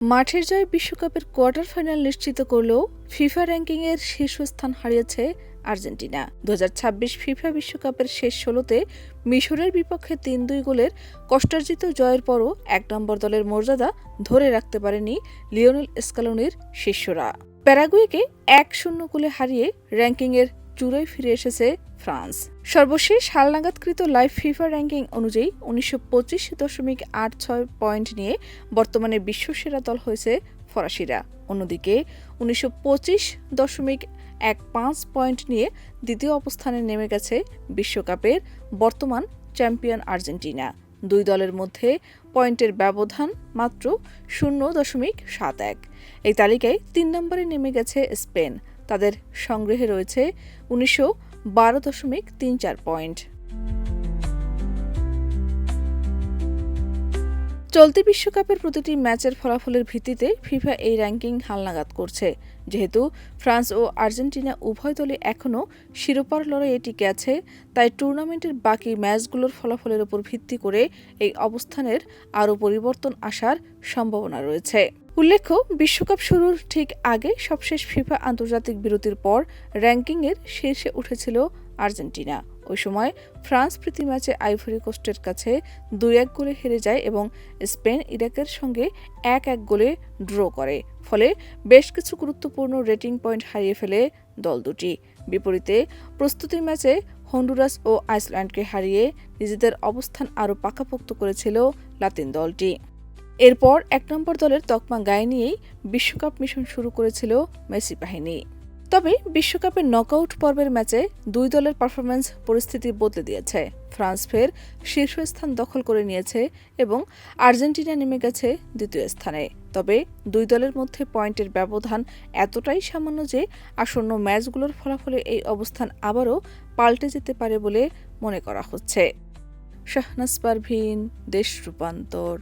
মাঠের জয়ে বিশ্বকাপের কোয়ার্টার ফাইনাল নিশ্চিত করলেও ফিফা র্যাঙ্কিংয়ের শীর্ষস্থান হারিয়েছে আর্জেন্টিনা। ২০২৬ ফিফা বিশ্বকাপের শেষ ১৬তে মিশরের বিপক্ষে ৩-২ গোলের কষ্টার্জিত জয়ের পরও এক নম্বর দলের মর্যাদা ধরে রাখতে পারেনি লিওনেল স্কালোনির শিষ্যরা। প্যারাগুয়েকে ১-০ গোলে হারিয়ে র্যাঙ্কিংয়ের চূড়ায় ফিরে এসেছে ফ্রান্স। সর্বশেষ হালনাগাদকৃত লাইভ ফিফা র্যাঙ্কিং অনুযায়ী ১৯২৫.৮৬ পয়েন্ট নিয়ে বর্তমানে বিশ্বসেরা দল হয়েছে ফরাসিরা। অন্যদিকে ১৯২৫.১৫ পয়েন্ট নিয়ে দ্বিতীয় অবস্থানে নেমে গেছে বিশ্বকাপের বর্তমান চ্যাম্পিয়ন আর্জেন্টিনা। দুই দলের মধ্যে পয়েন্টের ব্যবধান মাত্র ০.৭১। এই তালিকায় ৩ নম্বরে নেমে গেছে স্পেন। তাদের সংগ্রহে রয়েছে ১৯১২.৩৪ পয়েন্ট। চলতি বিশ্বকাপের প্রতিটি ম্যাচের ফলাফলের ভিত্তিতে ফিফা এই র্যাঙ্কিং হালনাগাদ করছে। যেহেতু ফ্রান্স ও আর্জেন্টিনা উভয় দলই এখনও শিরোপার লড়াইয়ে টিকে আছে, তাই টুর্নামেন্টের বাকি ম্যাচগুলোর ফলাফলের উপর ভিত্তি করে এই অবস্থানের আরও পরিবর্তন আসার সম্ভাবনা রয়েছে। উল্লেখ্য, বিশ্বকাপ শুরুর ঠিক আগে সবশেষ ফিফা আন্তর্জাতিক বিরতির পর র্যাঙ্কিংয়ের শীর্ষে উঠেছিল আর্জেন্টিনা। ওই সময় ফ্রান্স প্রীতি ম্যাচে আইভরি কোস্টের কাছে ২-১ গোলে হেরে যায় এবং স্পেন ইরাকের সঙ্গে ১-১ গোলে ড্র করে। ফলে বেশ কিছু গুরুত্বপূর্ণ রেটিং পয়েন্ট হারিয়ে ফেলে দল দুটি। বিপরীতে প্রস্তুতি ম্যাচে হন্ডুরাস ও আইসল্যান্ডকে হারিয়ে নিজেদের অবস্থান আরও পাকাপোক্ত করেছিল লাতিন দলটি। এরপর ১ নম্বর দলের তকমা গায়ে নিয়েই বিশ্বকাপ মিশন শুরু করেছিল মেসি বাহিনী। তবে বিশ্বকাপের নকআউট পর্বের ম্যাচে দুই দলের পারফরম্যান্স পরিস্থিতি বদলে দিয়েছে। ফ্রান্স ফের শীর্ষস্থান দখল করে নিয়েছে এবং আর্জেন্টিনা নেমে গেছে দ্বিতীয় স্থানে। তবে দুই দলের মধ্যে পয়েন্টের ব্যবধান এতটাই সামান্য যে আসন্ন ম্যাচগুলোর ফলাফলে এই অবস্থান আবারও পাল্টে যেতে পারে বলে মনে করা হচ্ছে। শাহনাজ পারভীন, দেশ রূপান্তর।